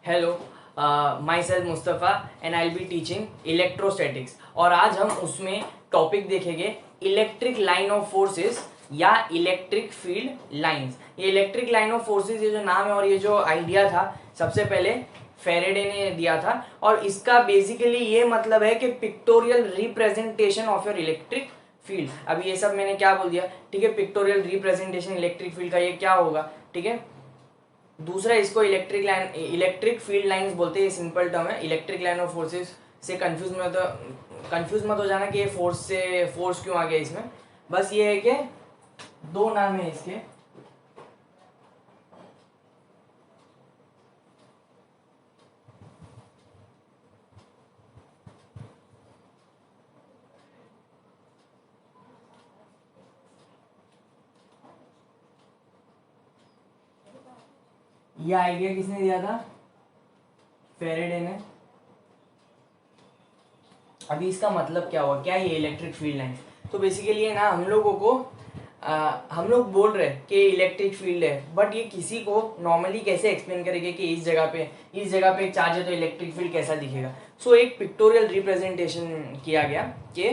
Hello, my self Mustafa and I will be teaching electrostatics. और आज हम उसमें टॉपिक देखेंगे इलेक्ट्रिक लाइन ऑफ फोर्सेस या इलेक्ट्रिक फील्ड लाइंस। ये इलेक्ट्रिक लाइन ऑफ फोर्सेस, ये जो नाम है और ये जो आइडिया था, सबसे पहले फेरेडे ने दिया था। और इसका बेसिकली ये मतलब है कि pictorial representation of your electric field. अभी ये सब मैंने क्या बोल दिया, ठीक है। पिक्टोरियल रिप्रेजेंटेशन इलेक्ट्रिक फील्ड का ये क्या होगा, ठीक है। दूसरा, इसको इलेक्ट्रिक फील्ड लाइंस बोलते हैं। ये सिंपल टर्म है। इलेक्ट्रिक लाइन ऑफ फोर्सेस से कंफ्यूज मत हो जाना कि ये फोर्स क्यों आ गया इसमें। बस ये है कि दो नाम है इसके। ये आइडिया किसने दिया था? फेरेडे ने। अभी इसका मतलब क्या हुआ, क्या ये इलेक्ट्रिक फील्ड लाइन? तो बेसिकली है ना, हम लोग बोल रहे हैं कि इलेक्ट्रिक फील्ड है, बट ये किसी को नॉर्मली कैसे एक्सप्लेन करेंगे कि इस जगह पे एक चार्ज है तो इलेक्ट्रिक फील्ड कैसा दिखेगा। सो एक पिक्टोरियल रिप्रेजेंटेशन किया गया कि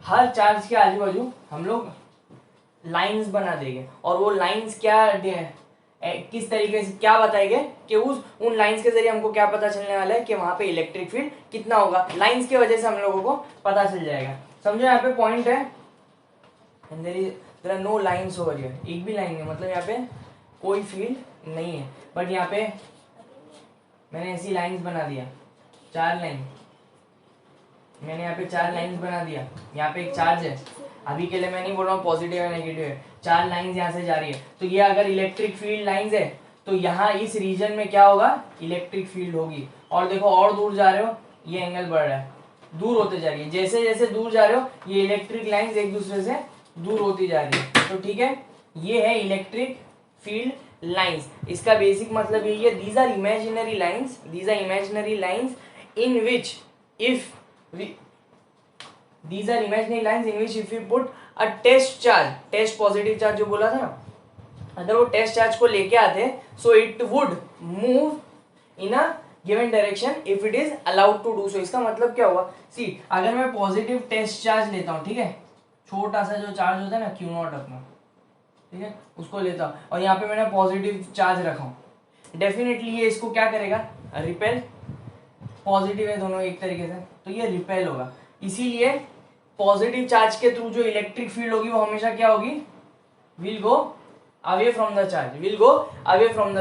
हर चार्ज के आजू बाजू हम लोग लाइंस बना देंगे। और वो लाइंस किस तरीके से क्या बताएंगे कि उन लाइंस के जरिए हमको क्या पता चलने वाला है कि वहां पे इलेक्ट्रिक फील्ड कितना होगा। लाइंस की वजह से हम लोगों को पता चल जाएगा। समझो, यहाँ पे पॉइंट है, there are no lines over here. एक भी लाइन नहीं, मतलब यहाँ पे कोई फील्ड नहीं है। बट यहाँ पे मैंने ऐसी लाइंस बना दिया, 4 लाइन। मैंने यहाँ पे 4 लाइंस बना दिया। यहाँ पे एक चार्ज है, अभी के लिए मैं नहीं बोल रहा हूँ पॉजिटिव है नेगेटिव है। 4 लाइंस यहाँ से जा रही है, तो ये अगर इलेक्ट्रिक फील्ड लाइंस है तो यहाँ इस रीजन में क्या होगा, इलेक्ट्रिक फील्ड होगी। और देखो, और दूर जा रहे हो, ये एंगल बढ़ रहा है, दूर होते जा रही है। जैसे जैसे दूर जा रहे हो, ये इलेक्ट्रिक लाइंस एक दूसरे से दूर होती जा रही है। तो ठीक है, ये है इलेक्ट्रिक फील्ड लाइंस। इसका बेसिक मतलब यही है, these are imaginary lines in which if these are imaginary lines in which if we put a test positive charge जो बोला था ना, अगर वो टेस्ट चार्ज को लेके आते so it would move in a given direction if it is allowed to do so। इसका मतलब क्या हुआ, सी अगर मैं पॉजिटिव टेस्ट चार्ज लेता हूँ, ठीक है, छोटा सा जो चार्ज होता है ना Q0 अपना, ठीक है, उसको लेता हूँ और यहाँ पे मैंने पॉजिटिव चार्ज रखा हूँ, डेफिनेटली ये इसको क्या करेगा, रिपेल। पॉजिटिव है दोनों एक तरीके से, तो ये रिपेल होगा। इसीलिए पॉजिटिव चार्ज के थ्रू जो इलेक्ट्रिक फील्ड होगी वो हमेशा क्या होगी, will go away from the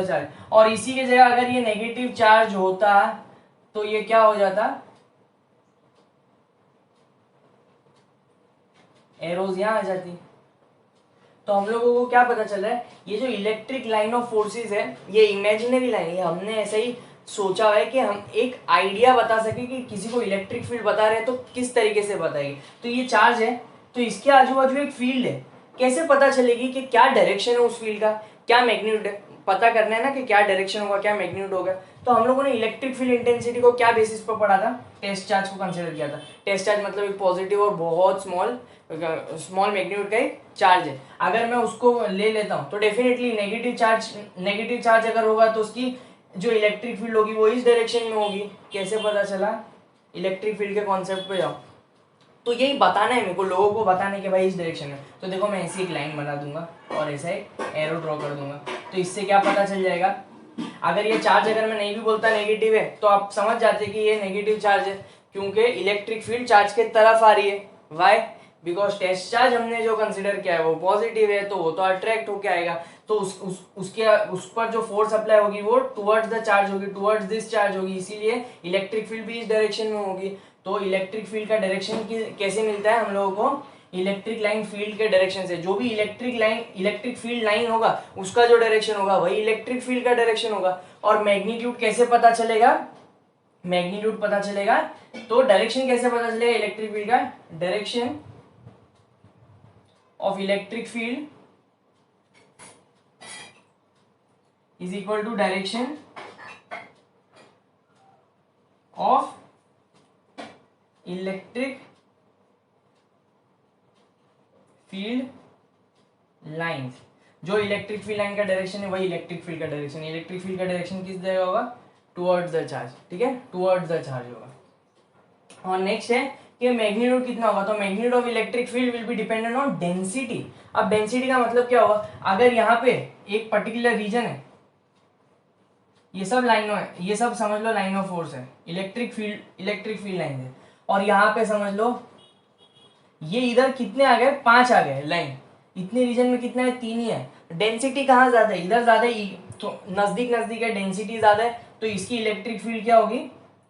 charge. और इसी की जगह अगर ये नेगेटिव चार्ज होता तो ये क्या हो जाता, एरोज यहां आ जाती। तो हम लोगों को क्या पता चल रहा है, ये जो इलेक्ट्रिक लाइन ऑफ फोर्सेस है, ये इमेजिनरी लाइन है। हमने ऐसे ही सोचा है कि हम एक आइडिया बता सके कि किसी को इलेक्ट्रिक फील्ड बता रहे हैं तो किस तरीके से बताएंगे। तो ये चार्ज है, तो इसके आजू बाजू एक फील्ड है, कैसे पता चलेगी कि क्या डायरेक्शन है उस फील्ड का, क्या मैग्नीट्यूड है, पता करना है ना कि क्या डायरेक्शन होगा, क्या मैग्नीट्यूड होगा। तो हम लोगों ने इलेक्ट्रिक फील्ड इंटेंसिटी को क्या बेसिस पर पढ़ा था, टेस्ट चार्ज को कंसिडर किया था। टेस्ट चार्ज मतलब एक पॉजिटिव और बहुत स्मॉल मैग्नीट्यूड का एक चार्ज है। अगर मैं उसको ले लेता हूँ तो डेफिनेटली नेगेटिव चार्ज अगर होगा तो उसकी जो इलेक्ट्रिक फील्ड होगी वो इस डायरेक्शन में होगी। कैसे पता चला, इलेक्ट्रिक फील्ड के कॉन्सेप्ट पे जाओ। तो यही बताना है मेरे को, लोगों को बताना है कि भाई इस डायरेक्शन में। तो देखो, मैं ऐसी एक लाइन बना दूंगा और ऐसा एक एरो ड्रॉ कर दूंगा, तो इससे क्या पता चल जाएगा। अगर ये चार्ज अगर मैं नहीं भी बोलता नेगेटिव है तो आप समझ जाते कि ये नेगेटिव चार्ज है, क्योंकि इलेक्ट्रिक फील्ड चार्ज के तरफ आ रही है। वाई? बिकॉज टेस्ट चार्ज हमने जो कंसिडर किया है वो पॉजिटिव है, तो वो तो अट्रैक्ट होके आएगा। तो उस पर जो फोर्स अप्लाई होगी वो टुवर्ड्स द चार्ज होगी, टुवर्ड्स दिस चार्ज होगी। इसीलिए इलेक्ट्रिक फील्ड भी इस डायरेक्शन में होगी। तो इलेक्ट्रिक फील्ड का डायरेक्शन कैसे मिलता है हम लोगों को, इलेक्ट्रिक लाइन फील्ड के डायरेक्शन से। जो भी इलेक्ट्रिक फील्ड लाइन होगा उसका जो डायरेक्शन होगा वही इलेक्ट्रिक फील्ड का डायरेक्शन होगा। और मैग्नीट्यूड कैसे पता चलेगा, मैग्नीट्यूड पता चलेगा तो डायरेक्शन कैसे पता चलेगा इलेक्ट्रिक फील्ड का, direction of electric field is equal to direction of electric field lines। जो इलेक्ट्रिक फील्ड लाइन का डायरेक्शन है वही इलेक्ट्रिक फील्ड का डायरेक्शन। इलेक्ट्रिक फील्ड का डायरेक्शन किस जगह होगा, टुवर्ड्स द चार्ज, ठीक है, टुवर्ड्स द चार्ज होगा। और नेक्स्ट है कि मैग्नीट्यूड कितना होगा, तो magnitude of electric field will be dependent on density. अब डेंसिटी का मतलब क्या होगा, अगर यहाँ पे एक पर्टिकुलर रीजन है, ये सब लाइनों है, ये सब समझ लो लाइन ऑफ फोर्स है, इलेक्ट्रिक फील्ड लाइन है, और यहाँ पे समझ लो ये इधर कितने आ गए, 5 आ गए लाइन, इतने रीजन में कितना है, 3 ही है। डेंसिटी कहाँ ज्यादा है, इधर ज्यादा है, तो नजदीक नजदीक है, डेंसिटी ज्यादा है, तो इसकी इलेक्ट्रिक फील्ड क्या होगी,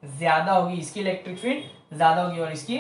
ज्यादा होगी, इसकी इलेक्ट्रिक फील्ड ज्यादा होगी और इसकी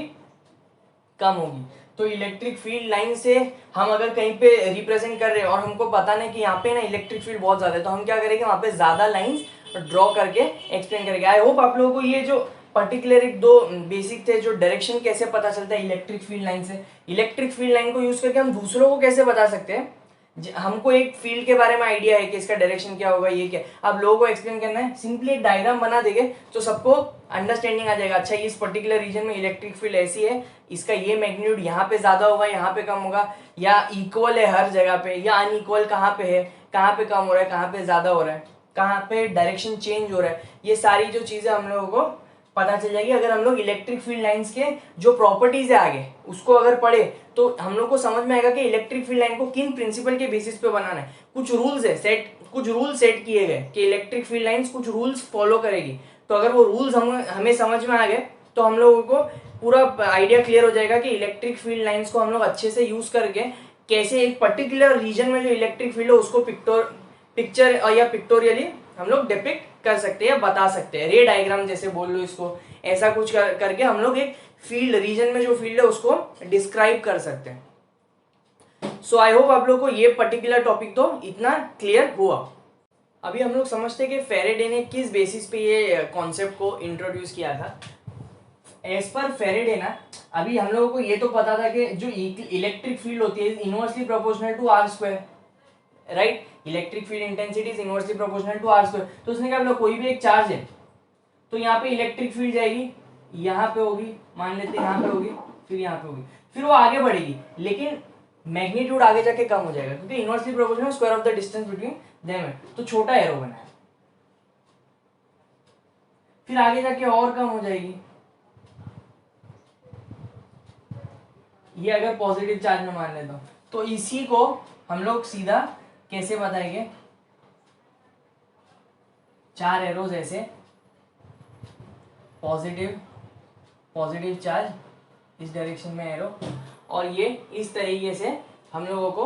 कम होगी। तो इलेक्ट्रिक फील्ड लाइन से हम अगर कहीं पे रिप्रेजेंट कर रहे हैं और हमको पता नहीं कि यहाँ पे ना इलेक्ट्रिक फील्ड बहुत ज्यादा है, तो हम क्या करेंगे, वहां पे ज्यादा लाइंस ड्रॉ करके एक्सप्लेन करेंगे। आई होप आप लोगों को ये जो पर्टिकुलर एक दो बेसिक थे, जो डायरेक्शन कैसे पता चलता है इलेक्ट्रिक फील्ड लाइन से, इलेक्ट्रिक फील्ड लाइन को यूज करके हम दूसरों को कैसे बता सकते हैं, हमको एक फील्ड के बारे में आइडिया है कि इसका डायरेक्शन क्या होगा, ये क्या, अब लोगों को एक्सप्लेन करना है, सिंपली एक डायग्राम बना देंगे तो सबको अंडरस्टैंडिंग आ जाएगा। अच्छा, इस पर्टिकुलर रीजन में इलेक्ट्रिक फील्ड ऐसी है, इसका ये मैग्नीट्यूड यहाँ पे ज्यादा होगा, यहाँ पे कम होगा, या इक्वल है हर जगह पे, या अनइक्वल कहाँ पे है, कहाँ पे कम हो रहा है, कहाँ पे ज्यादा हो रहा है, कहाँ पे डायरेक्शन चेंज हो रहा है, ये सारी जो चीजें हम लोगों को पता चल जाएगी अगर हम लोग इलेक्ट्रिक फील्ड लाइंस के जो प्रॉपर्टीज है आगे उसको अगर पढ़े, तो हम लोग को समझ में आएगा कि इलेक्ट्रिक फील्ड लाइन को किन प्रिंसिपल के बेसिस पे बनाना है। कुछ रूल्स है सेट, कुछ रूल सेट किए गए कि इलेक्ट्रिक फील्ड लाइंस कुछ रूल्स फॉलो करेगी, तो अगर वो रूल्स हमें समझ में आ गए तो हम लोगों को पूरा आइडिया क्लियर हो जाएगा कि इलेक्ट्रिक फील्ड लाइंस को हम लोग अच्छे से यूज करके कैसे एक पर्टिकुलर रीजन में जो इलेक्ट्रिक फील्ड है उसको पिक्चर या पिक्टोरियली हम लोग डिपिक्ट कर सकते हैं या बता सकते हैं, रे डायग्राम जैसे बोल लो इसको, ऐसा कुछ करके हम लोग एक फील्ड रीजन में जो फील्ड है उसको डिस्क्राइब कर सकते हैं। सो आई होप आप लोग को ये पर्टिकुलर टॉपिक तो इतना क्लियर हुआ। अभी हम लोग समझते हैं कि फेरेडे ने किस बेसिस पे ये कॉन्सेप्ट को इंट्रोड्यूस किया था। एज पर फेरेडे ना, अभी हम लोगों को ये तो पता था कि जो इलेक्ट्रिक फील्ड होती है inversely proportional to r square, right, electric field intensity is inversely proportional to r square. तो उसने कहा कोई भी एक चार्ज है तो यहाँ पे इलेक्ट्रिक फील्ड जाएगी, यहाँ पे होगी, मान लेते हैं यहाँ पे होगी, फिर यहाँ पे होगी, फिर वो आगे बढ़ेगी, लेकिन मैग्नीट्यूड आगे जाके कम हो जाएगा क्योंकि inversely proportional square of the distance between them है, तो छोटा एरो बनाया, फिर आगे जाके और कम हो जाएगी। ये अगर पॉजिटिव चार्ज में मान लेता हूं तो इसी को हम लोग सीधा कैसे बताएंगे, 4 एरोज ऐसे, पॉजिटिव चार्ज इस डायरेक्शन में एरो, और ये इस तरीके से हम लोगों को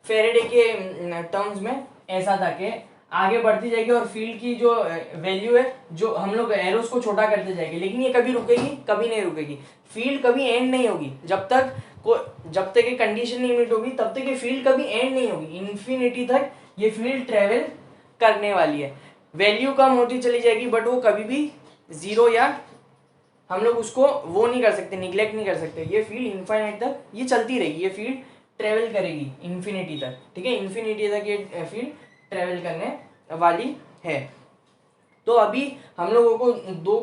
फेरेडे के टर्म्स में ऐसा था कि आगे बढ़ती जाएगी और फील्ड की जो वैल्यू है, जो हम लोग एरोज को छोटा करते जाएंगे, लेकिन ये कभी रुकेगी, कभी नहीं रुकेगी, फील्ड कभी एंड नहीं होगी, जब तक ये कंडीशन नहीं मीट होगी तब तक ये फील्ड कभी एंड नहीं होगी, इन्फिनिटी तक ये फील्ड ट्रेवल करने वाली है। वैल्यू कम होती चली जाएगी बट वो कभी भी जीरो या हम लोग उसको वो नहीं कर सकते, निग्लेक्ट नहीं कर सकते, ये फील्ड इनफाइनाइट तक ये चलती रहेगी, ये फील्ड ट्रेवल करेगी इन्फिनिटी तक, ठीक है, इन्फिनिटी तक ये फील्ड ट्रेवल करने वाली है। तो अभी हम लोगों को दो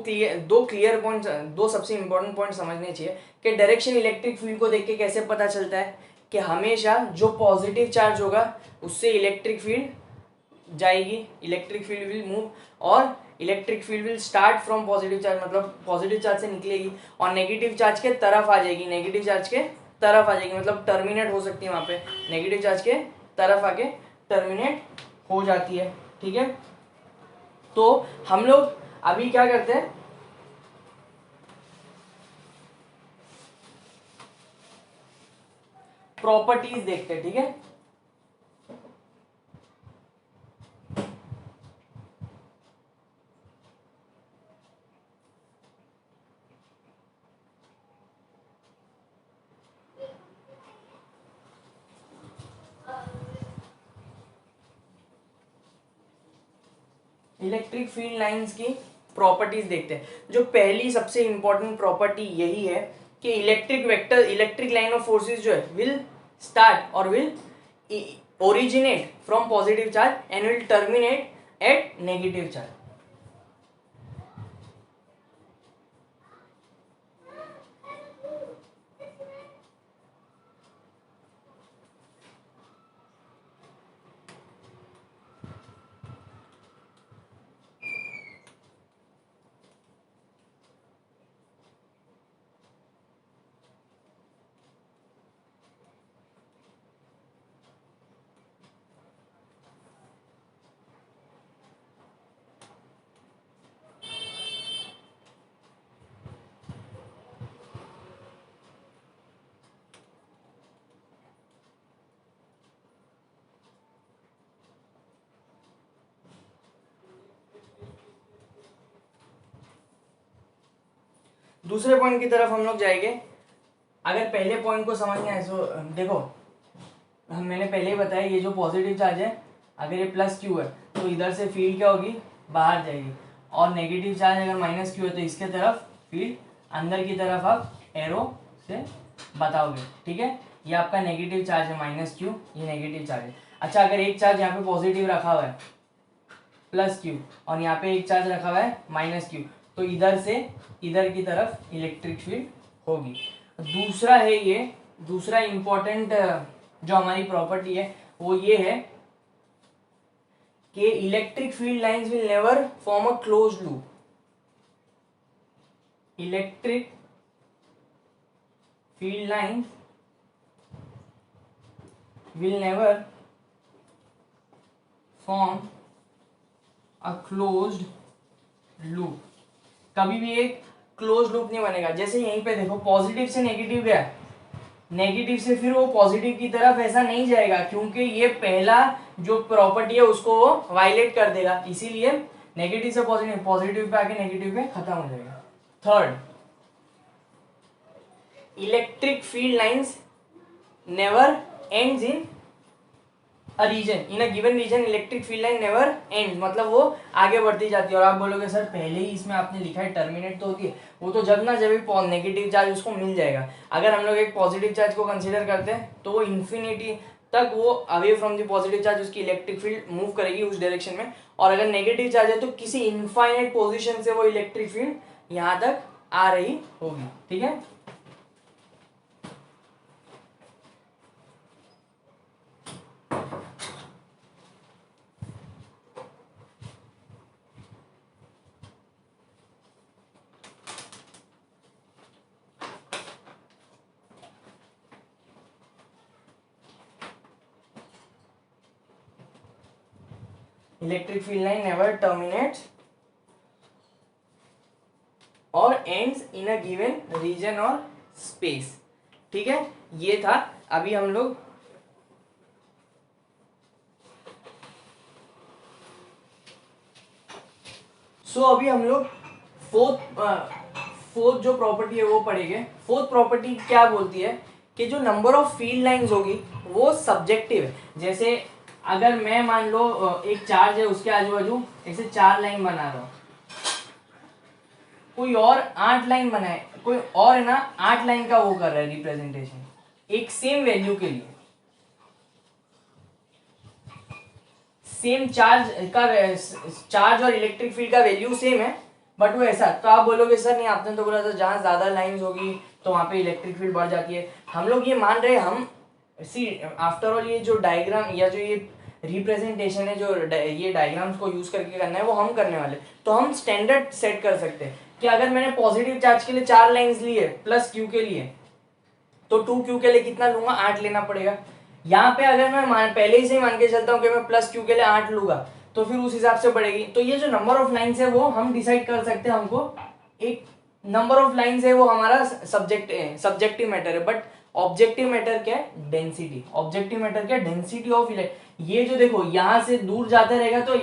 क्लियर पॉइंट, दो सबसे इंपॉर्टेंट पॉइंट समझने चाहिए कि डायरेक्शन इलेक्ट्रिक फील्ड को देख के कैसे पता चलता है कि हमेशा जो पॉजिटिव चार्ज होगा उससे इलेक्ट्रिक फील्ड जाएगी, इलेक्ट्रिक फील्ड विल मूव, और electric field will start from positive charge, मतलब पॉजिटिव चार्ज से निकलेगी और नेगेटिव चार्ज के तरफ आ जाएगी, नेगेटिव चार्ज के तरफ आ जाएगी, मतलब टर्मिनेट हो सकती है वहां पे, नेगेटिव चार्ज के तरफ आके टर्मिनेट हो जाती है, ठीक है। तो हम लोग अभी क्या करते हैं, प्रॉपर्टीज देखते हैं, ठीक है। इलेक्ट्रिक फील्ड लाइंस की प्रॉपर्टीज देखते हैं। जो पहली सबसे इंपॉर्टेंट प्रॉपर्टी यही है कि इलेक्ट्रिक लाइन ऑफ फोर्सेस जो है विल स्टार्ट और will originate from positive charge and will terminate at negative charge. दूसरे पॉइंट की तरफ हम लोग जाएंगे। अगर पहले पॉइंट को समझना है तो देखो, मैंने पहले ही बताया ये जो पॉजिटिव चार्ज है अगर ये प्लस क्यू है तो इधर से फील्ड क्या होगी, बाहर जाएगी, और नेगेटिव चार्ज अगर माइनस क्यू है तो इसके तरफ फील्ड अंदर की तरफ आप एरो से बताओगे। ठीक है, ये आपका नेगेटिव चार्ज है माइनस क्यू, ये नेगेटिव चार्ज है। अच्छा, अगर एक चार्ज यहाँ पे पॉजिटिव रखा हुआ है प्लस क्यू और यहाँ पे एक चार्ज रखा हुआ है माइनस क्यू, तो इधर से इधर की तरफ इलेक्ट्रिक फील्ड होगी। दूसरा है ये, दूसरा इंपॉर्टेंट जो हमारी प्रॉपर्टी है वो ये है कि electric field lines will never form a closed loop. Electric field lines will never form a closed loop. कभी भी एक क्लोज लूप नहीं बनेगा। जैसे यहीं पे देखो पॉजिटिव से नेगेटिव गया, नेगेटिव से फिर वो पॉजिटिव की तरफ ऐसा नहीं जाएगा, क्योंकि ये पहला जो प्रॉपर्टी है उसको वो वायलेट कर देगा, इसीलिए नेगेटिव से पॉजिटिव, पॉजिटिव पे आके नेगेटिव पे खत्म हो जाएगा। Third, electric field lines never ends in a region, in a given region electric field line never end, मतलब वो आगे बढ़ती जाती है। और आप बोलोगे सर पहले ही इसमें आपने लिखा है टर्मिनेट तो होती है, वो तो जब ना जब भी नेगेटिव चार्ज उसको मिल जाएगा। अगर हम लोग एक पॉजिटिव चार्ज को कंसीडर करते हैं तो वो इन्फिनिटी तक वो away from the positive charge उसकी इलेक्ट्रिक फील्ड मूव करेगी उस डायरेक्शन में, और अगर नेगेटिव चार्ज है तो किसी इनफाइनाइट पोजिशन से वो इलेक्ट्रिक फील्ड यहाँ तक आ रही होगी। ठीक है, electric field line never terminates और ends in a given region और स्पेस। ठीक है, ये था। अभी हम लोग अभी हम लोग फोर्थ जो प्रॉपर्टी है वो पढ़ेंगे। फोर्थ प्रॉपर्टी क्या बोलती है कि जो नंबर ऑफ फील्ड लाइंस होगी वो सब्जेक्टिव है। जैसे अगर मैं मान लो एक चार्ज है उसके आजू बाजू ऐसे 4 लाइन बना रहा हूं, कोई और 8 लाइन बनाए, कोई और है ना 8 लाइन का वो कर रहा है रिप्रेजेंटेशन एक सेम वैल्यू के लिए, सेम चार्ज और इलेक्ट्रिक फील्ड का वैल्यू सेम है, बट वो ऐसा, तो आप बोलोगे सर नहीं आपने तो बोला था जहां ज्यादा लाइंस होगी तो वहां पे इलेक्ट्रिक फील्ड बढ़ जाती है। हम लोग ये मान रहे, हम सी आफ्टर ऑल ये जो डायग्राम या जो ये रिप्रेजेंटेशन है, जो ये डायग्राम्स को यूज करके करना है वो हम करने वाले, तो हम स्टैंडर्ड सेट कर सकते हैं कि अगर मैंने पॉजिटिव चार्ज के लिए 4 लाइंस ली है प्लस क्यू के लिए, तो 2Q के लिए कितना लूंगा, 8 लेना पड़ेगा। यहाँ पे अगर मैं पहले ही से मान के चलता हूँ कि मैं प्लस क्यू के लिए 8 लूंगा तो फिर उस हिसाब से बढ़ेगी। तो ये जो नंबर ऑफ लाइंस है वो हम डिसाइड कर सकते हैं, हमको एक नंबर ऑफ लाइंस है वो हमारा सब्जेक्टिव मैटर है, बट ऑब्जेक्टिव मैटर क्या है, डेंसिटी। ऑब्जेक्टिव मैटर क्या है, डेंसिटी ऑफ ये जो देखो यहाँ से दूर जाता रहेगा तो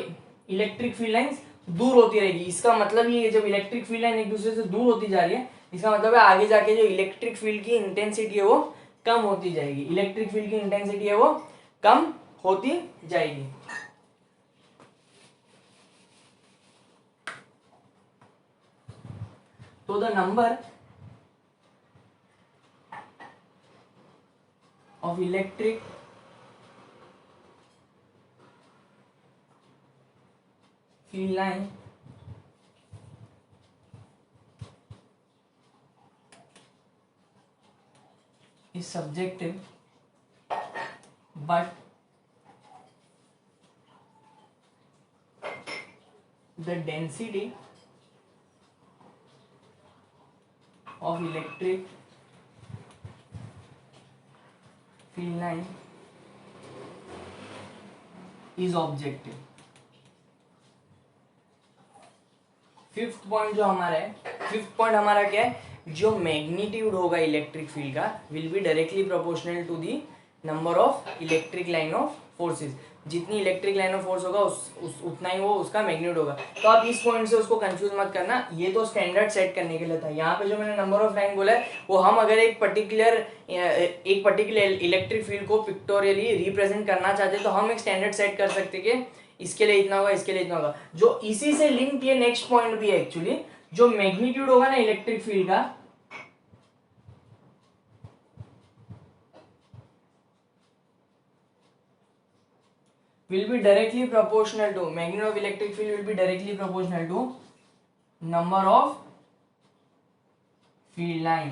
इलेक्ट्रिक फील्ड लाइंस दूर होती रहेगी। इसका मतलब ये जब इलेक्ट्रिक फील्ड लाइन एक दूसरे से दूर होती जा रही है, इसका मतलब है आगे जाके जो इलेक्ट्रिक फील्ड की इंटेंसिटी है वो कम होती जाएगी। इलेक्ट्रिक फील्ड की इंटेंसिटी है वो कम होती जाएगी। तो the number of electric field line is subjective, but the density of electric field line is objective। Fifth point जो हमारा है, फिफ्थ पॉइंट हमारा क्या है, जो मैग्नीट्यूड होगा इलेक्ट्रिक फील्ड का will be directly proportional to the number of electric line of forces. जितनी इलेक्ट्रिक लाइन ऑफ फोर्स होगा उतना ही वो उसका मैग्नीट्यूड होगा। तो आप इस पॉइंट से उसको कंफ्यूज मत करना, ये तो स्टैंडर्ड सेट करने के लिए था। यहाँ पे जो मैंने नंबर ऑफ लाइन बोला है वो हम अगर एक पर्टिकुलर इलेक्ट्रिक फील्ड को पिक्टोरियली रिप्रेजेंट करना चाहते तो हम एक स्टैंडर्ड सेट कर सकते कि इसके लिए इतना होगा, इसके लिए इतना होगा। जो इसी से लिंक ये नेक्स्ट पॉइंट भी है एक्चुअली, जो मैग्नीट्यूड होगा ना इलेक्ट्रिक फील्ड का, will be directly proportional to magnitude of electric field will be directly proportional to number of field line।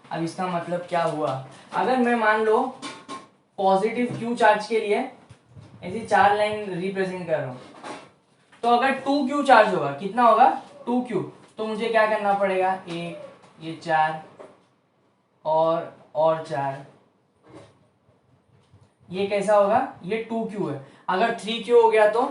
अब इसका मतलब क्या हुआ, अगर मैं मान लो पॉजिटिव क्यू चार्ज के लिए ऐसी 4 लाइन रिप्रेजेंट कर रहा हूं, तो अगर 2Q चार्ज होगा, कितना होगा 2Q, तो मुझे क्या करना पड़ेगा, एक ये 4 और 4, ये कैसा होगा, ये 2Q है। अगर 3Q हो गया तो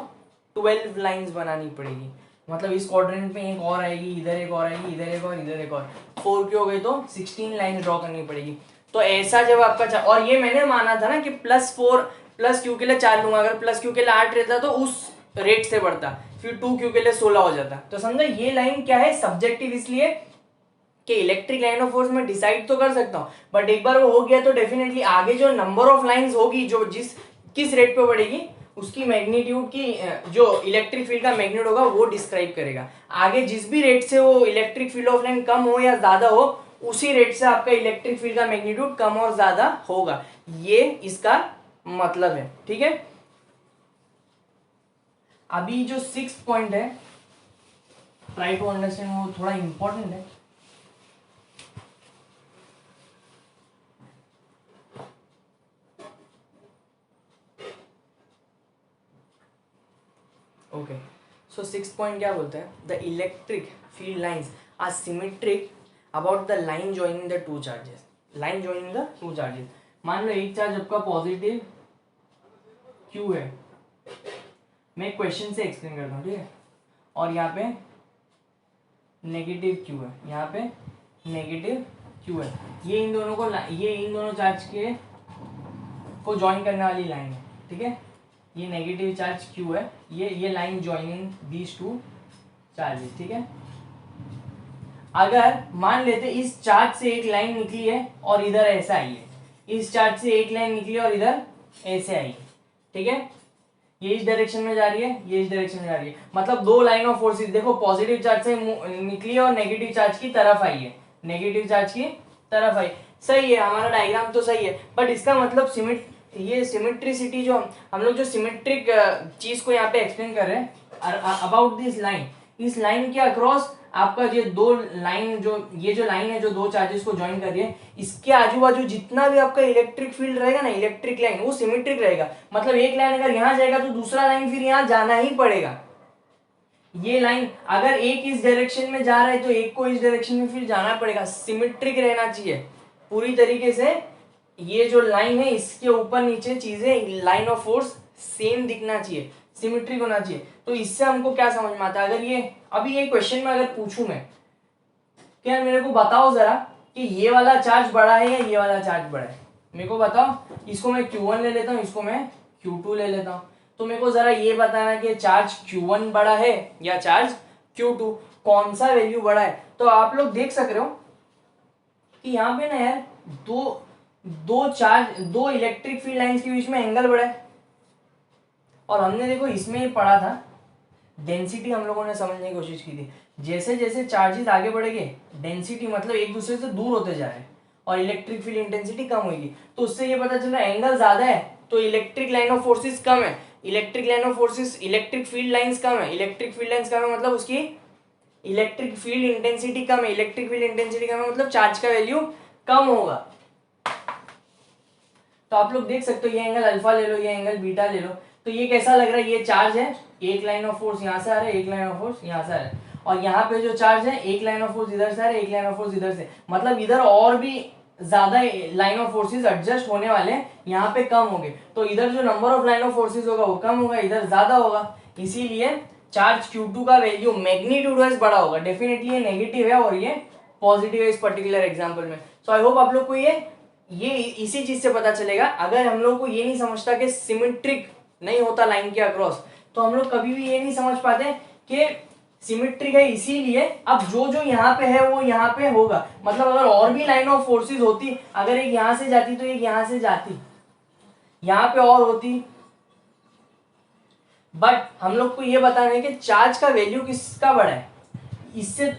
12 लाइंस बनानी पड़ेगी, मतलब इस क्वाड्रेंट में एक और आएगी, इधर एक और आएगी, इधर एक और, इधर एक और। 4Q हो गई तो 16 लाइन ड्रॉ करनी पड़ेगी। तो ऐसा जब आपका और ये मैंने माना था ना कि +4 +Q के लिए 4 लूंगा, अगर +Q के लिए 8 रहता तो उस रेट से बढ़ता, फिर 2Q के लिए 16 हो जाता। तो समझो ये लाइन क्या है, सब्जेक्टिव इसलिए कि इलेक्ट्रिक लाइन ऑफ फोर्स में डिसाइड तो कर सकता हूँ, बट एक बार वो हो गया तो डेफिनेटली आगे जो नंबर ऑफ लाइंस होगी, जो किस रेट पे बढ़ेगी, उसकी मैग्नीट्यूड की जो इलेक्ट्रिक फील्ड का मैग्नीट्यूड होगा वो डिस्क्राइब करेगा। आगे जिस भी रेट से वो इलेक्ट्रिक फील्ड ऑफ लाइन कम हो या ज्यादा हो, उसी रेट से आपका इलेक्ट्रिक फील्ड का मैग्नीट्यूड कम और ज्यादा होगा, ये इसका मतलब है। ठीक है, अभी जो 6th पॉइंट है, ट्राई टू अंडरस्टैंड, वो थोड़ा इंपॉर्टेंट है। ओके, सो 6th पॉइंट क्या बोलते हैं, the electric field lines are symmetric about the line joining the two charges. Line joining the two charges, मान लो एक चार्ज आपका पॉजिटिव Q है, मैं एक क्वेश्चन से एक्सप्लेन करता हूँ, ठीक है, और यहाँ पे नेगेटिव Q है, यहाँ पे नेगेटिव Q है, ये इन दोनों चार्ज के को ज्वाइन करने वाली लाइन है। ठीक है, ये नेगेटिव चार्ज Q है, ये line joining these two charges. ठीक है, अगर मान लेते इस चार्ज से एक लाइन निकली है और इधर ऐसा आई है, इस चार्ज से एक लाइन निकली है और इधर ऐसे आई है, ठीक है, ये इस डायरेक्शन में जा रही है, ये इस डायरेक्शन में जा रही है, मतलब दो लाइन ऑफ फोर्सेस देखो, पॉजिटिव चार्ज से निकली है और नेगेटिव चार्ज की तरफ आई है, नेगेटिव चार्ज की तरफ आई। सही है, हमारा डायग्राम तो सही है, बट इसका मतलब ये सिमेट्रिसिटी जो हम लोग जो सिमेट्रिक चीज को यहाँ पे एक्सप्लेन कर रहे हैं अबाउट दिस लाइन, इस लाइन के अक्रॉस आपका ये दो लाइन ये जो लाइन है जो दो चार्जेस को ज्वाइन कर रही है, इसके आजू बाजू जितना भी आपका इलेक्ट्रिक फील्ड रहेगा ना, इलेक्ट्रिक लाइन, वो सिमेट्रिक रहेगा। मतलब एक लाइन अगर यहाँ जाएगा तो दूसरा लाइन फिर यहाँ जाना ही पड़ेगा। ये लाइन अगर एक इस डायरेक्शन में जा रहा है तो एक को इस डायरेक्शन में फिर जाना पड़ेगा, सिमेट्रिक रहना चाहिए पूरी तरीके से। ये जो लाइन है इसके ऊपर नीचे चीजें लाइन ऑफ फोर्स सेम दिखना चाहिए, सिमेट्रिक होना चाहिए। तो इससे हमको क्या समझ में आता है, अगर ये अभी ये क्वेश्चन में अगर पूछूं मैं क्या, मेरे को बताओ जरा कि ये वाला चार्ज बड़ा है या ये वाला चार्ज बड़ा है, मेरे को बताओ। इसको मैं Q1 ले लेता हूँ, इसको मैं Q2 ले लेता हूँ, तो मेरे को जरा ये बताना कि चार्ज Q1 बड़ा है या चार्ज Q2, कौन सा वैल्यू बड़ा है। तो आप लोग देख सक रहे हो कि यहाँ पे ना यार दो इलेक्ट्रिक फील्ड लाइंस के बीच में एंगल बड़ा है, और हमने देखो इसमें ही पढ़ा था, डेंसिटी हम लोगों ने समझने की कोशिश की थी, जैसे जैसे चार्जेस आगे बढ़ेंगे डेंसिटी मतलब एक दूसरे से दूर होते जा रहे हैं और इलेक्ट्रिक फील्ड इंटेंसिटी कम होगी। तो उससे ये पता चला एंगल ज्यादा है तो इलेक्ट्रिक लाइन ऑफ फोर्सेस कम है, electric line of forces electric field lines कम है, इलेक्ट्रिक फील्ड लाइंस कम है मतलब उसकी इलेक्ट्रिक फील्ड इंटेंसिटी कम है, इलेक्ट्रिक फील्ड इंटेंसिटी कम है मतलब चार्ज का वैल्यू कम होगा। तो आप लोग देख सकते हो ये एंगल अल्फा ले लो, ये एंगल बीटा ले लो, तो ये कैसा लग रहा है, ये चार्ज है, एक लाइन ऑफ फोर्स यहाँ से आ रहा है, एक लाइन ऑफ फोर्स यहाँ से आ रहा है, और यहाँ पे जो चार्ज है एक लाइन ऑफ फोर्स इधर से आ रहा है, एक लाइन ऑफ फोर्स इधर से, मतलब इधर और भी ज्यादा लाइन ऑफ फोर्सेस एडजस्ट होने वाले हैं, यहाँ पे कम होंगे। तो इधर जो number of line of forces होगा वो कम होगा, इधर ज्यादा होगा, इसीलिए चार्ज Q2 का वैल्यू मैग्नीट्यूड वाइज बड़ा होगा। डेफिनेटली ये नेगेटिव है और ये पॉजिटिव है इस पर्टिकुलर एग्जाम्पल में। सो आई होप आप लोग को ये इसी चीज से पता चलेगा। अगर हम लोग को ये नहीं समझता कि सिमेट्रिक नहीं होता लाइन के अक्रॉस, तो हम लोग कभी भी ये नहीं समझ पाते कि सिमेट्रिक है इसीलिए अब जो जो यहाँ पे है वो यहाँ पे होगा। मतलब अगर और भी लाइन ऑफ फोर्सेस होती, अगर एक यहाँ से जाती तो एक यहाँ से जाती, यहाँ पे और होती, बट हम लोग को ये बताना है कि चार्ज का वैल्यू किसका बड़ा है। इससे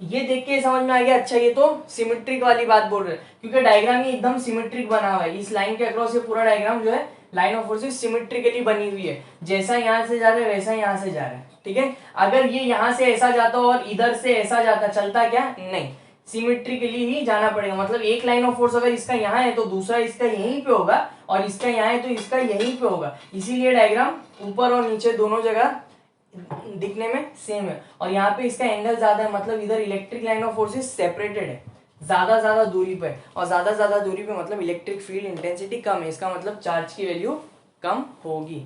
ये देख के समझ में आ गया, अच्छा ये तो सिमेट्रिक वाली बात बोल रहे हैं, क्योंकि डायग्राम ही एकदम सिमेट्रिक बना हुआ है। इस लाइन के अक्रॉस ये पूरा डायग्राम जो है लाइन ऑफ फोर्सेस सिमेट्रिकली बनी हुई है, जैसा यहाँ से जा रहा है वैसा यहाँ से जा रहा है, ठीक है। अगर ये यहाँ से ऐसा जाता और इधर से ऐसा जाता, चलता क्या? नहीं, सिमेट्रिकली ही जाना पड़ेगा। मतलब एक लाइन ऑफ फोर्स अगर इसका यहाँ है तो दूसरा इसका यहीं पे होगा, और इसका यहाँ है तो इसका यहीं पे होगा। इसीलिए डायग्राम ऊपर और नीचे दोनों जगह दिखने में सेम है। और यहाँ पे इसका एंगल ज्यादा है, मतलब इधर electric line of forces separated है, ज्यादा दूरी पे, और ज्यादा दूरी पे मतलब इलेक्ट्रिक फील्ड इंटेंसिटी कम है, इसका मतलब चार्ज की वैल्यू कम होगी।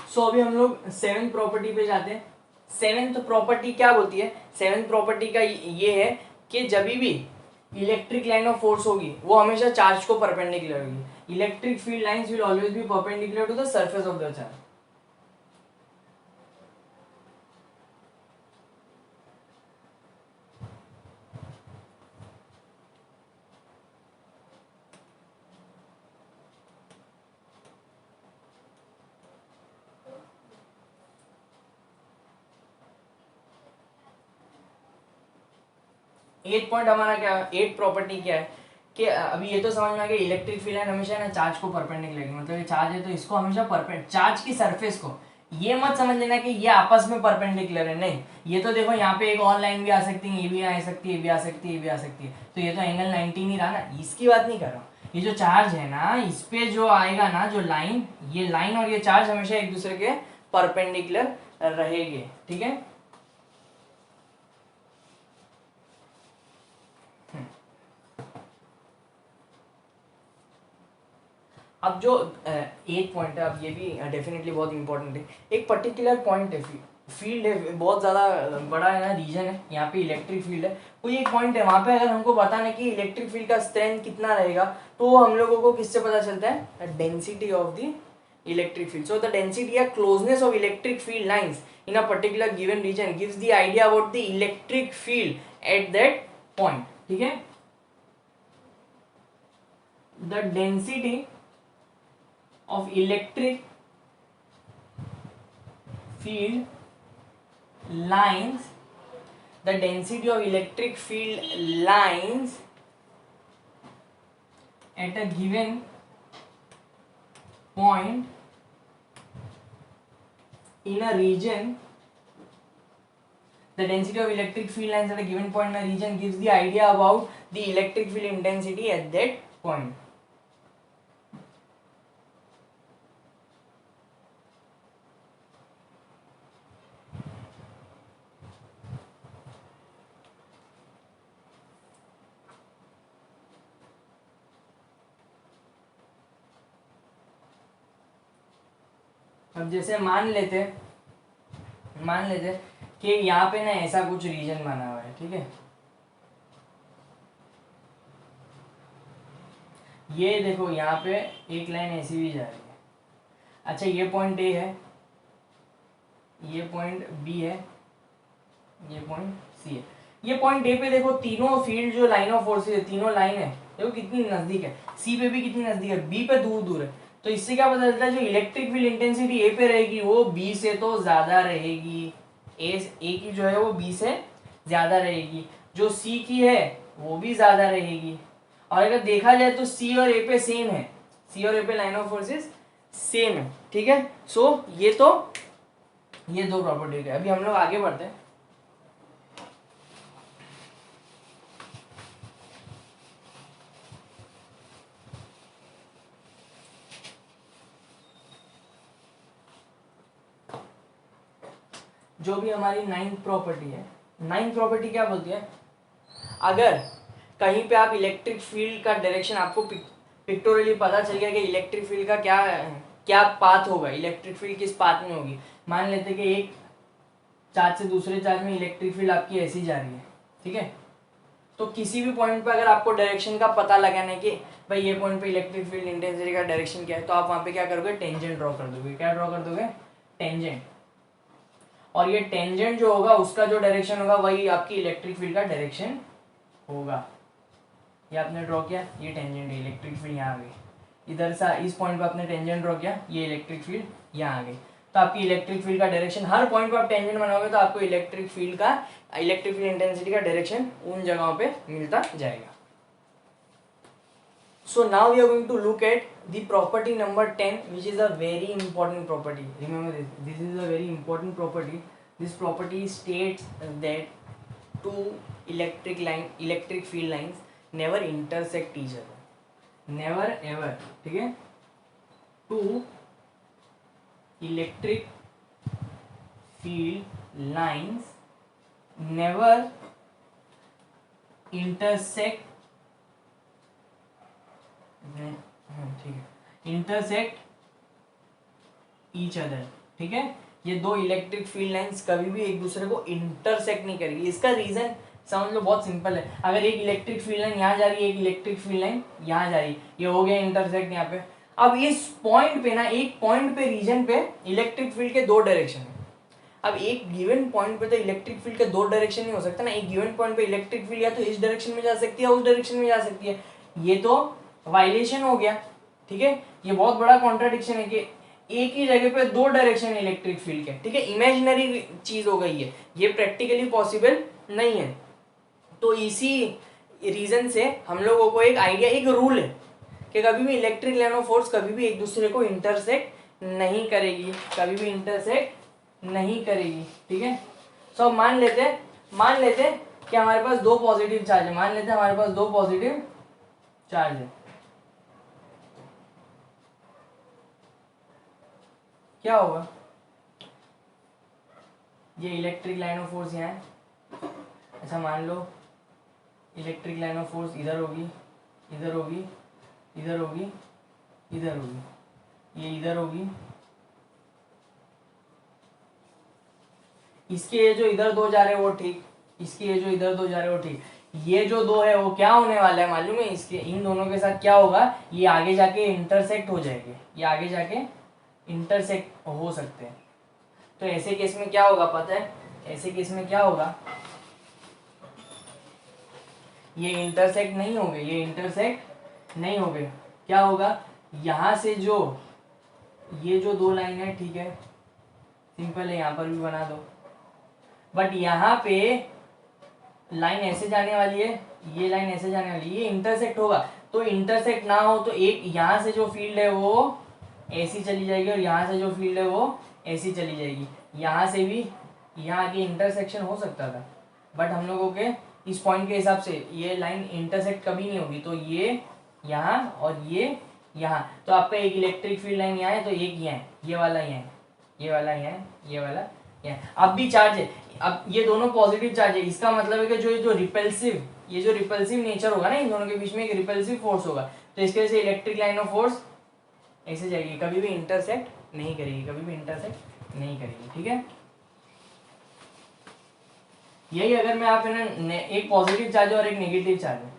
सो अभी हम लोग सेवेंथ प्रॉपर्टी पे जाते हैं। सेवेंथ प्रॉपर्टी क्या होती है? सेवेंथ प्रॉपर्टी का ये है कि जब भी इलेक्ट्रिक लाइन ऑफ फोर्स होगी वो हमेशा चार्ज को परपेंडिकुलर होगी। Electric field lines will always be perpendicular to the surface of the charge. At point हमारा क्या, एट प्रॉपर्टी क्या है कि अभी ये तो समझ में आ गया इलेक्ट्रिक फील्ड लाइन हमेशा ना चार्ज को परपेंडिकुलर, मतलब ये चार्ज है तो इसको हमेशा परपेंडिकुलर, चार्ज की सरफेस को, ये मत समझ लेना कि ये आपस में परपेंडिकुलर है, नहीं। ये तो देखो यहाँ पे एक और लाइन भी आ सकती है, ये भी आ सकती है, ये भी आ सकती है, ये भी आ सकती है, तो ये तो एंगल 90 नहीं रहा ना, इसकी बात नहीं कर रहा हूँ। ये जो चार्ज है ना, इस पे जो आएगा ना जो लाइन, ये लाइन और ये चार्ज हमेशा एक दूसरे के परपेंडिकुलर रहेंगे, ठीक है। अब जो एक पॉइंट है, अब ये भी डेफिनेटली बहुत इंपॉर्टेंट है। एक पर्टिकुलर पॉइंट है, फील्ड है, बहुत ज़्यादा बड़ा है ना रीजन है, यहाँ पे इलेक्ट्रिक फील्ड है, कोई एक पॉइंट है, वहाँ पे अगर हमको बताना कि इलेक्ट्रिक फील्ड का स्ट्रेंथ कितना रहेगा, तो हम लोगों को किससे पता चलता है? Density of the electric field. So the density या closeness of electric field lines in a particular given region gives the idea about the electric field at that point, ठीक है। The density of electric field lines, the density of electric field lines at a given point in a region, the density of electric field lines at a given point in a region gives the idea about the electric field intensity at that point. अब जैसे मान लेते कि यहाँ पे ना ऐसा कुछ रीजन बना हुआ है, ठीक है। ये देखो यहाँ पे एक लाइन ऐसी भी जा रही है। अच्छा, ये पॉइंट ए है, ये पॉइंट बी है, ये पॉइंट सी है। ये पॉइंट ए पे देखो तीनों फील्ड जो लाइन ऑफ फोर्सेस है, तीनों लाइन है, देखो कितनी नजदीक है, सी पे भी कितनी नजदीक है, बी पे दूर दूर है। तो इससे क्या पता चलता है, जो इलेक्ट्रिक फील्ड इंटेंसिटी ए पे रहेगी वो बी से तो ज्यादा रहेगी, ए की जो है वो बी से ज्यादा रहेगी, जो सी की है वो भी ज्यादा रहेगी। और अगर देखा जाए तो सी और ए पे सेम है, सी और ए पे लाइन ऑफ फोर्सेस सेम है, ठीक है। सो ये दो प्रॉपर्टी है। अभी हम लोग आगे बढ़ते हैं। जो भी हमारी नाइन्थ प्रॉपर्टी है, नाइन्थ प्रॉपर्टी क्या बोलती है, अगर कहीं पे आप इलेक्ट्रिक फील्ड का डायरेक्शन आपको पिक्टोरियली पता चल गया कि इलेक्ट्रिक फील्ड का क्या पाथ होगा, इलेक्ट्रिक फील्ड किस पाथ में होगी। मान लेते कि एक चार्ज से दूसरे चार्ज में इलेक्ट्रिक फील्ड आपकी ऐसी जा रही है, ठीक है। तो किसी भी पॉइंट पे अगर आपको डायरेक्शन का पता लगाना कि भाई ये पॉइंट पे इलेक्ट्रिक फील्ड इंटेंसिटी का डायरेक्शन क्या है, तो आप वहां पे क्या करोगे, टेंजेंट ड्रॉ कर दोगे। क्या ड्रॉ कर दोगे, टेंजेंट। और ये टेंजेंट जो होगा उसका जो डायरेक्शन होगा वही आपकी इलेक्ट्रिक फील्ड का डायरेक्शन होगा। ये आपने ड्रॉ किया, ये टेंजेंट है, इलेक्ट्रिक फील्ड यहाँ आ गई। इधर से इस पॉइंट पे आपने टेंजेंट ड्रॉ किया, ये इलेक्ट्रिक फील्ड यहाँ आ गई। तो आपकी इलेक्ट्रिक फील्ड का डायरेक्शन, हर पॉइंट पे आप टेंजेंट बनाओगे तो आपको इलेक्ट्रिक फील्ड इंटेंसिटी का डायरेक्शन उन जगहों पे मिलता जाएगा। So now we are going to look at the property number 10, which is a very important property. Remember this. This is a very important property. This property states that two electric field lines never intersect each other. Never ever. ठीक है? Two electric field lines never intersect, ठीक है, intersect each other. ठीक है, ये दो electric field lines कभी भी एक दूसरे को इंटरसेक्ट नहीं करेगी। इसका रीजन समझ लो, बहुत सिंपल है। अगर एक इलेक्ट्रिक फील्ड लाइन यहाँ जा रही है, एक इलेक्ट्रिक फील्ड लाइन यहाँ जा रही है, ये हो गया इंटरसेक्ट यहाँ पे। अब इस पॉइंट पे ना, एक पॉइंट पे रीजन पे इलेक्ट्रिक फील्ड के दो डायरेक्शन है। अब एक गिवन पॉइंट पे तो इलेक्ट्रिक फील्ड के दो डायरेक्शन नहीं हो सकता ना। एक गिवन पॉइंट पे इलेक्ट्रिक फील्ड या तो इस डायरेक्शन में जा सकती है या उस डायरेक्शन में जा सकती है। ये तो वाइलेशन हो गया। ठीक है, ये बहुत बड़ा कॉन्ट्राडिक्शन है कि एक ही जगह पे दो डायरेक्शन है इलेक्ट्रिक फील्ड के। ठीक है, इमेजिनरी चीज हो गई है, ये प्रैक्टिकली पॉसिबल नहीं है। तो इसी रीजन से हम लोगों को एक आइडिया, एक रूल है कि कभी भी इलेक्ट्रिक लाइन ऑफ फोर्स कभी भी एक दूसरे को इंटरसेक्ट नहीं करेगी, कभी भी इंटरसेक्ट नहीं करेगी। ठीक है, सो मान लेते कि हमारे पास दो पॉजिटिव चार्ज है। मान लेते हैं हमारे पास दो पॉजिटिव चार्ज है। क्या होगा, ये इलेक्ट्रिक लाइन ऑफ फोर्स यहाँ है। अच्छा, मान लो इलेक्ट्रिक लाइन ऑफ फोर्स इधर होगी, इधर होगी, इधर होगी, इधर होगी, ये इधर होगी। इसके ये जो इधर दो जा रहे हैं वो ठीक, इसके ये जो इधर दो जा रहे हैं वो ठीक। ये जो दो है वो क्या होने वाला है मालूम है, इसके इन दोनों के साथ क्या होगा, ये आगे जाके इंटरसेक्ट हो जाएंगे, ये आगे जाके इंटरसेक्ट हो सकते हैं। तो ऐसे केस में क्या होगा पता है, ऐसे केस में क्या होगा, ये इंटरसेक्ट नहीं होंगे, ये इंटरसेक्ट नहीं होंगे। क्या होगा, यहां से जो ये जो दो लाइन है, ठीक है सिंपल है, यहां पर भी बना दो, बट यहाँ पे लाइन ऐसे जाने वाली है, ये लाइन ऐसे जाने वाली है, ये इंटरसेक्ट होगा। तो इंटरसेक्ट ना हो तो एक यहाँ से जो फील्ड है वो ऐसी चली जाएगी और यहाँ से जो फील्ड है वो ऐसी चली जाएगी। यहाँ से भी यहाँ आगे इंटरसेक्शन हो सकता था, बट हम लोगों के इस पॉइंट के हिसाब से ये लाइन इंटरसेक्ट कभी नहीं होगी। तो ये यहाँ और ये यहाँ, तो आपका एक इलेक्ट्रिक फील्ड लाइन यहाँ है, तो एक यहाँ है, ये वाला यहाँ है, ये वाला यहाँ है, ये वाला यहाँ। अब भी चार्ज है, अब ये दोनों पॉजिटिव चार्ज है। इसका मतलब है कि जो रिपल्सिव नेचर होगा ना इन दोनों के बीच में, एक रिपल्सिव फोर्स होगा। तो इसके वजह से इलेक्ट्रिक लाइन ऑफ फोर्स ऐसे जाएगी, कभी भी इंटरसेक्ट नहीं करेगी, कभी भी इंटरसेक्ट नहीं करेगी। ठीक है, यही अगर मैं आप है ना, एक पॉजिटिव चार्ज और एक नेगेटिव चार्ज है,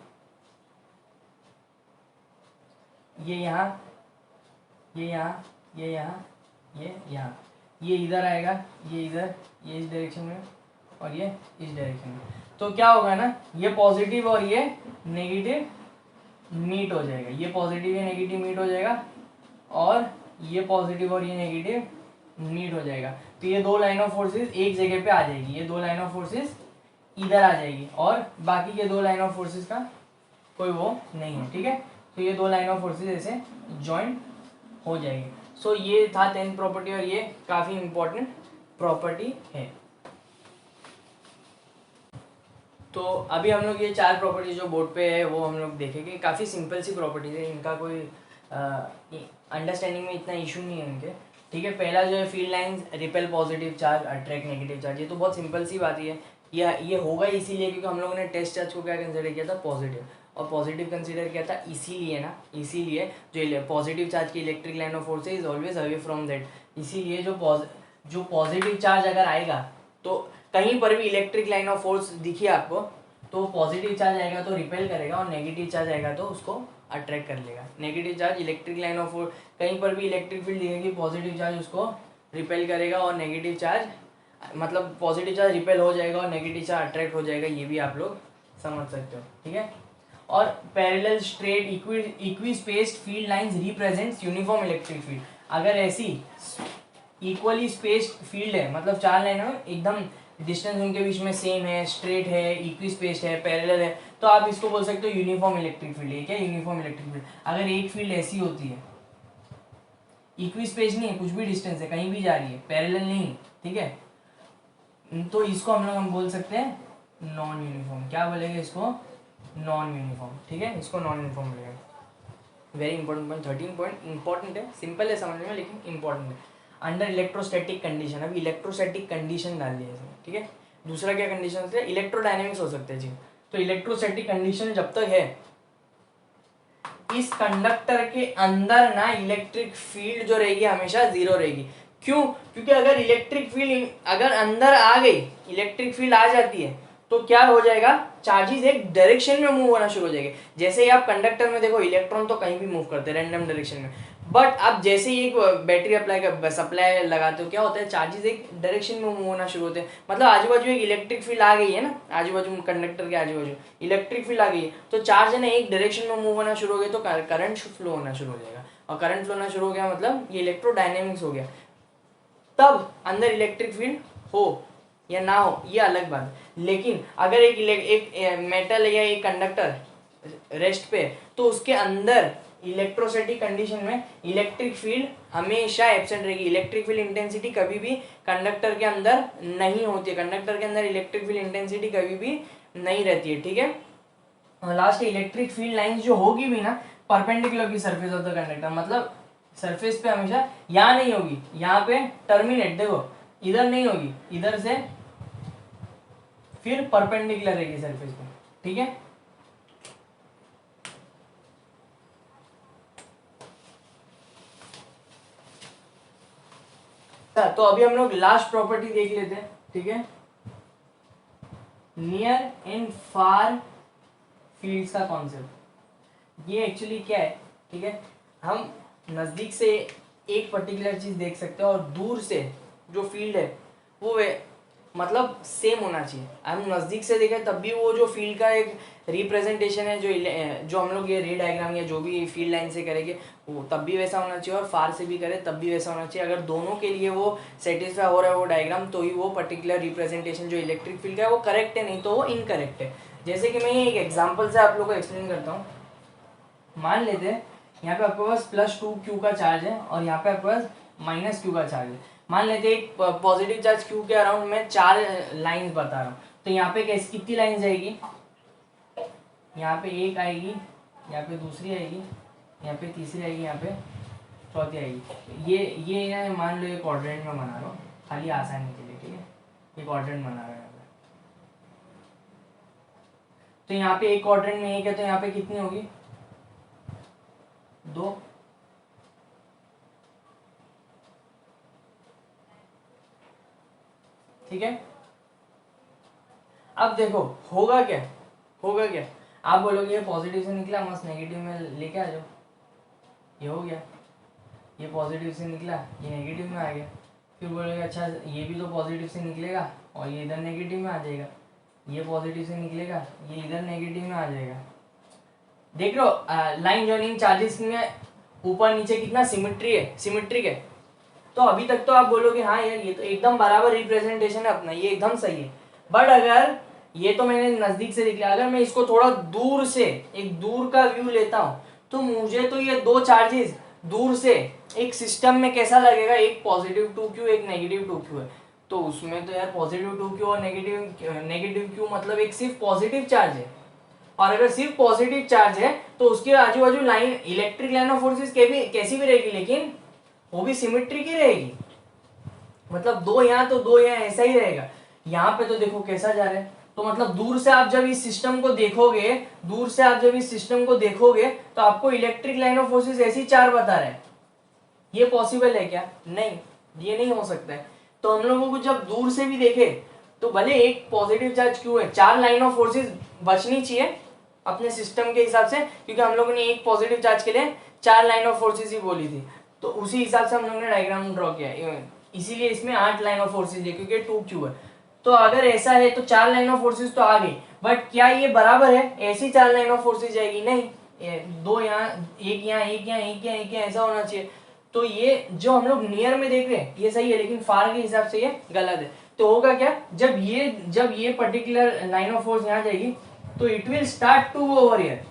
ये यहाँ, ये यहाँ, ये यहाँ, ये यहाँ, ये इधर आएगा, ये इधर, ये इस डायरेक्शन में और ये इस डायरेक्शन में। तो क्या होगा ना, ये पॉजिटिव और ये नेगेटिव मीट हो जाएगा, ये पॉजिटिव या नेगेटिव मीट हो जाएगा और ये पॉजिटिव और ये नेगेटिव मीट हो जाएगा। तो ये दो लाइन ऑफ फोर्सेस एक जगह पे आ जाएगी, ये दो लाइन ऑफ फोर्सेस इधर आ जाएगी और बाकी के दो लाइन ऑफ फोर्सेस का कोई वो नहीं है। ठीक है, तो ये दो लाइन ऑफ फोर्सेस ऐसे ज्वाइन हो जाएगी। सो ये था 10th प्रॉपर्टी और ये काफी इंपॉर्टेंट प्रॉपर्टी है। तो अभी हम लोग ये चार प्रॉपर्टी जो बोर्ड पे है वो हम लोग देखेंगे। काफ़ी सिंपल सी प्रॉपर्टीज है, इनका कोई अंडरस्टैंडिंग में इतना इशू नहीं है इनके। ठीक है, पहला जो है field lines repel positive charge, attract negative charge. ये तो बहुत सिंपल सी बात ही है, ये होगा इसीलिए क्योंकि हम लोगों ने टेस्ट चार्ज को क्या कंसिडर किया था, पॉजिटिव, और पॉजिटिव कंसीडर किया था इसीलिए ना, इसीलिए जो पॉजिटिव चार्ज की electric line of force is always away from that. इसीलिए जो पॉजिटिव चार्ज अगर आएगा तो कहीं पर भी इलेक्ट्रिक लाइन ऑफ फोर्स दिखी आपको तो पॉजिटिव चार्ज आएगा तो रिपेल करेगा और नेगेटिव चार्ज आएगा तो उसको अट्रैक्ट कर लेगा। Negative charge electric line of force, कहीं पर भी इलेक्ट्रिक फील्ड दिखेगी पॉजिटिव चार्ज उसको रिपेल करेगा और नेगेटिव चार्ज मतलब पॉजिटिव चार्ज रिपेल हो जाएगा और नेगेटिव चार्ज अट्रैक्ट हो जाएगा। ये भी आप लोग समझ सकते हो, ठीक है। और parallel straight equi spaced field lines represents uniform electric field. अगर ऐसी इक्वली स्पेस्ड फील्ड है, मतलब चार लाइन है एकदम डिस्टेंस उनके बीच में सेम है, स्ट्रेट है, इक्वी स्पेस्ड है, पैरेलल है, तो आप इसको बोल सकते हो यूनिफॉर्म इलेक्ट्रिक फील्ड है। क्या यूनिफॉर्म इलेक्ट्रिक फील्ड? अगर एक फील्ड ऐसी होती है, इक्वी स्पेस नहीं है, कुछ भी डिस्टेंस है, कहीं भी जा रही है, पैरेलल नहीं, ठीक है, तो इसको हम बोल सकते हैं नॉन यूनिफॉर्म। क्या बोलेंगे इसको? नॉन यूनिफॉर्म, ठीक है, इसको नॉन यूनिफॉर्म बोलेंगे। Very important point, 13 point important है, सिंपल है समझने में लेकिन इंपॉर्टेंट है। अंडर इलेक्ट्रोस्टैटिक कंडीशन, अभी इलेक्ट्रोस्टैटिक कंडीशन डाल दिया इसमें, ठीक है। दूसरा क्या कंडीशन होता है? इलेक्ट्रोडायनेमिक्स हो सकते हैं जी। तो इलेक्ट्रोस्टैटिक कंडीशन जब तक है, इस कंडक्टर के अंदर ना इलेक्ट्रिक फील्ड जो रहेगी हमेशा जीरो रहेगी। क्यों? क्योंकि अगर इलेक्ट्रिक फील्ड अगर अंदर आ गई, इलेक्ट्रिक फील्ड आ जाती है तो क्या हो जाएगा? चार्जेस एक डायरेक्शन में मूव होना शुरू हो जाएंगे। जैसे ही आप कंडक्टर में देखो, इलेक्ट्रॉन तो कहीं भी मूव करते हैं रैंडम डायरेक्शन में, बट आप जैसे ही एक बैटरी सप्लाई लगाते हो, क्या होता है? चार्जेस एक डायरेक्शन में मूव होना शुरू होते हैं। मतलब आजू बाजू एक इलेक्ट्रिक फील्ड आ गई है ना, आजू बाजू कंडक्टर के आजू बाजू इलेक्ट्रिक फील्ड आ गई है, तो चार्ज है ना एक डायरेक्शन में मूव होना शुरू हो गया, तो करंट फ्लो होना शुरू हो जाएगा। और करंट फ्लो होना शुरू हो गया मतलब ये इलेक्ट्रोडायनेमिक्स हो गया। तब अंदर इलेक्ट्रिक फील्ड हो या ना हो ये अलग बात, लेकिन अगर एक मेटल या एक कंडक्टर रेस्ट पे, तो उसके अंदर इलेक्ट्रोस्टैटिक कंडीशन में इलेक्ट्रिक फील्ड हमेशा एब्सेंट रहेगी। इलेक्ट्रिक फील्ड इंटेंसिटी कभी भी कंडक्टर के अंदर नहीं होती है, कंडक्टर के अंदर इलेक्ट्रिक फील्ड इंटेंसिटी कभी भी नहीं रहती है, ठीक है। लास्ट इलेक्ट्रिक फील्ड लाइन जो होगी भी ना, परपेंडिकुलर की सरफेस ऑफ द कंडक्टर, मतलब सरफेस पे हमेशा यहाँ नहीं होगी, यहाँ पे टर्मिनेट देखो, इधर नहीं होगी, इधर से फिर परपेंडिकुलर रहेगी सरफेस पे, ठीक है। तो अभी हम लोग लास्ट प्रॉपर्टी देख लेते हैं, ठीक है। नियर एंड फार फील्ड्स का कॉन्सेप्ट, ये एक्चुअली क्या है, ठीक है। हम नजदीक से एक पर्टिकुलर चीज देख सकते हैं और दूर से जो फील्ड है वो मतलब सेम होना चाहिए। हम नज़दीक से देखें तब भी वो जो फील्ड का एक रिप्रेजेंटेशन है, जो हम लोग ये रे डायग्राम या जो भी फील्ड लाइन से करेंगे वो तब भी वैसा होना चाहिए, और फार से भी करें तब भी वैसा होना चाहिए। अगर दोनों के लिए वो सेटिस्फाई हो रहा है वो डायग्राम, तो ही वो पर्टिकुलर रिप्रेजेंटेशन जो इलेक्ट्रिक फील्ड का है वो करेक्ट है, नहीं तो वो इनकरेक्ट है। जैसे कि मैं एक एग्जाम्पल से आप लोग को एक्सप्लेन करता हूँ। मान लेते हैं यहाँ पे आपके पास +2Q का चार्ज है और यहाँ पे आपके पास -Q का चार्ज है। मान लेते हैं एक पॉजिटिव चार्ज Q के अराउंड मैं 4 लाइंस बता रहा हूँ, तो यहाँ पे कैसे कितनी लाइंस आएगी? यहाँ पे एक आएगी, यहाँ पे दूसरी आएगी, यहाँ पे तीसरी आएगी, यहाँ पे चौथी आएगी। ये मान लो एक क्वाड्रेंट में बना रहा हूँ खाली आसानी के लिए, ठीक है। ये क्वाड्रेंट बना रहा है यहाँ पे, तो यहाँ पे एक क्वाड्रेंट में एक है, तो यहाँ पे कितनी होगी? 2। ठीक है। अब देखो होगा क्या, आप बोलोगे ये पॉजिटिव से निकला, मस्त नेगेटिव में लेके आ जाओ, ये हो गया। ये पॉजिटिव से निकला, ये नेगेटिव में आ गया। फिर बोलोगे अच्छा ये भी तो पॉजिटिव से निकलेगा और ये इधर नेगेटिव में आ जाएगा, ये पॉजिटिव से निकलेगा, ये इधर नेगेटिव में आ जाएगा। देख लो लाइन जॉइनिंग चार्जेस में ऊपर नीचे कितना सिमेट्रिक है। तो अभी तक तो आप बोलोगे हाँ यार ये तो एकदम बराबर रिप्रेजेंटेशन है अपना, ये एकदम सही है। बट अगर ये तो मैंने नजदीक से देख लिया, अगर मैं इसको थोड़ा दूर से एक दूर का व्यू लेता हूँ, तो मुझे तो ये दो चार्जेस दूर से एक सिस्टम में कैसा लगेगा? एक +2Q एक -2Q है, तो उसमें तो यार +2Q और -2Q मतलब एक सिर्फ पॉजिटिव चार्ज है। और अगर सिर्फ पॉजिटिव चार्ज है तो उसके आजू बाजू line electric line of forces कैसी भी रहेगी, लेकिन वो भी सिमेट्रिक ही रहेगी। मतलब दो यहाँ तो दो यहाँ, ऐसा ही रहेगा। यहाँ पे तो देखो कैसा जा रहा है, तो मतलब दूर से आप जब इस सिस्टम को देखोगे तो आपको इलेक्ट्रिक लाइन ऑफ फोर्सेस ऐसी 4 बता रहे हैं। ये पॉसिबल है क्या? नहीं, ये नहीं हो सकता है। तो हम लोगों को जब दूर से भी देखे तो भले एक पॉजिटिव चार्ज क्यों है, 4 लाइन ऑफ फोर्सेस बचनी चाहिए अपने सिस्टम के हिसाब से, क्योंकि हम लोगों ने एक पॉजिटिव चार्ज के लिए 4 लाइन ऑफ फोर्सेस ही बोली थी, तो उसी हिसाब से हम लोगों ने डायग्राम ड्रॉ किया है। इसीलिए इसमें 8 लाइन ऑफ फोर्सेस है क्योंकि 2Q है। तो अगर ऐसा है तो 4 लाइन ऑफ फोर्सेस तो आ गई, बट क्या ये बराबर है, ऐसी 4 लाइन ऑफ फोर्सेस जाएगी नहीं, 2 यहाँ, एक यहाँ, एक यहाँ, एक यहाँ, एक यहाँ, ऐसा होना चाहिए। तो ये जो हम लोग नियर में देख रहे हैं ये सही है, लेकिन फार के हिसाब से ये गलत है। तो होगा क्या, जब ये पर्टिकुलर लाइन ऑफ फोर्स यहाँ जाएगी तो it will start to go over here,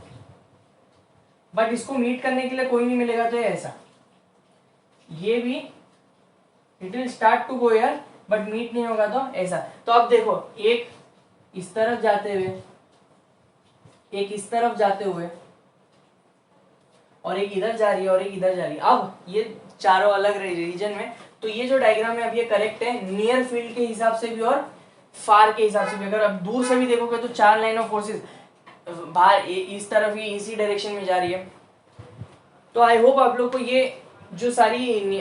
but इसको मीट करने के लिए कोई नहीं मिलेगा, तो ये ऐसा, ये भी it will start to go here but meet नहीं होगा तो ऐसा। तो अब देखो, एक इस तरफ जाते हुए, एक इस तरफ जाते हुए, और एक इधर जा रही है और एक इधर जा रही है। अब ये चारों अलग रीजन में, तो ये जो डायग्राम है अब ये करेक्ट है नियर फील्ड के हिसाब से भी और फार के हिसाब से भी। अगर अब दूर से भी देखोगे तो 4 लाइन ऑफ फोर्सेस बाहर इस तरफ ही इसी डायरेक्शन में जा रही है। तो आई होप आप लोग को ये जो सारी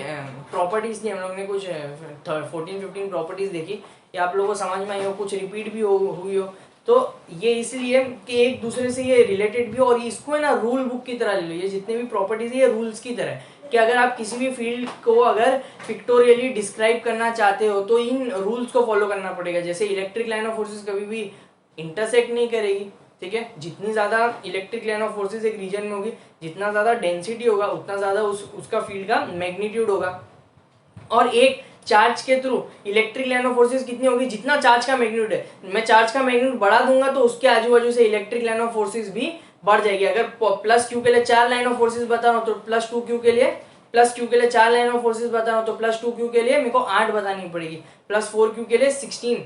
प्रॉपर्टीज थी, हम लोग ने कुछ 14-15 प्रॉपर्टीज देखी, ये आप लोगों को समझ में आई हो, कुछ रिपीट भी हुई हो, तो ये इसलिए कि एक दूसरे से ये रिलेटेड भी हो, और इसको है ना रूल बुक की तरह ले लो। ये जितने भी प्रॉपर्टीज है ये रूल्स की तरह है कि अगर आप किसी भी फील्ड को अगर पिक्टोरियली डिस्क्राइब करना चाहते हो तो इन रूल्स को फॉलो करना पड़ेगा। जैसे इलेक्ट्रिक लाइन ऑफ फोर्सेस कभी भी इंटरसेक्ट नहीं करेगी, ठीक है। जितनी ज़्यादा इलेक्ट्रिक लाइन ऑफ फोर्सेस एक रीजन में होगी, जितना ज़्यादा डेंसिटी होगा उतना ज़्यादा उसका फील्ड का मैग्नीट्यूड होगा। और एक चार्ज के through electric line of forces कितनी होगी, जितना चार्ज का मैग्नीट्यूड है, मैं चार्ज का मैग्नीट्यूड बढ़ा दूंगा तो उसके आजू बाजू से इलेक्ट्रिक लाइन ऑफ फोर्सेस भी बढ़ जाएगी। अगर प्लस क्यू के लिए 4 लाइन ऑफ फोर्सेस बता रहा हूँ तो प्लस क्यू के लिए 4 लाइन ऑफ फोर्सेस बता रहा हूँ तो प्लस 2Q के लिए मेरे को 8 बतानी पड़ेगी, प्लस 4Q के लिए 16,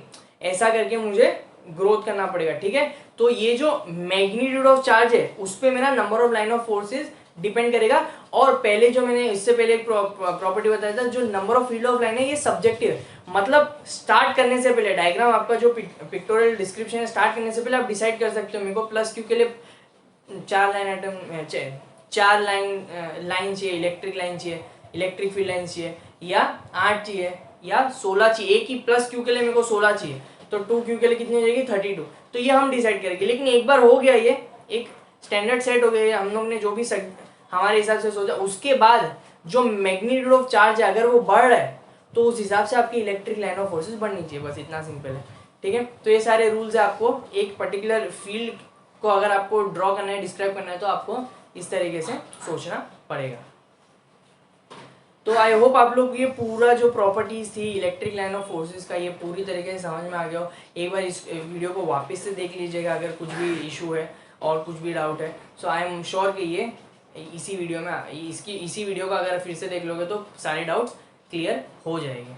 ऐसा करके मुझे ग्रोथ करना पड़ेगा, ठीक है। तो ये जो मैग्नीट्यूड ऑफ चार्ज है उस पर मेरा number of line of forces depend करेगा। और पहले जो मैंने इससे पहले एक प्रॉपर्टी बताया था, जो number of field of line है ये सब्जेक्टिव है, मतलब स्टार्ट करने से पहले डायग्राम आपका जो पिक्टोरियल डिस्क्रिप्शन है, स्टार्ट करने से पहले आप डिसाइड कर सकते हो मेरे को प्लस क्यू के लिए 4 लाइन चाहिए, इलेक्ट्रिक लाइन चाहिए, इलेक्ट्रिक फील्ड लाइन चाहिए, या 8 चाहिए या 16 चाहिए। एक ही प्लस क्यू के लिए मेरे को 16 चाहिए, तो 2Q के लिए कितनी हो जाएगी 32। तो ये हम डिसाइड करेंगे। लेकिन एक बार हो गया, ये एक स्टैंडर्ड सेट हो गया, हम लोग ने जो भी हमारे हिसाब से सोचा, उसके बाद जो मैग्नीट्यूड ऑफ चार्ज है अगर वो बढ़ रहा है तो उस हिसाब से आपकी इलेक्ट्रिक लाइन ऑफ फोर्सेस बढ़नी चाहिए, बस इतना सिंपल है, ठीक है। तो ये सारे रूल्स है। आपको एक पर्टिकुलर फील्ड को अगर आपको ड्रॉ करना है, डिस्क्राइब करना है, तो आपको इस तरीके से सोचना पड़ेगा। तो आई होप आप लोग ये पूरा जो प्रॉपर्टीज थी इलेक्ट्रिक लाइन ऑफ फोर्सेस का, ये पूरी तरीके से समझ में आ गया हो। एक बार इस वीडियो को वापस से देख लीजिएगा अगर कुछ भी इशू है और कुछ भी डाउट है। सो आई एम श्योर कि ये इसी वीडियो का अगर फिर से देख लोगे तो सारे डाउट्स क्लियर हो जाएंगे।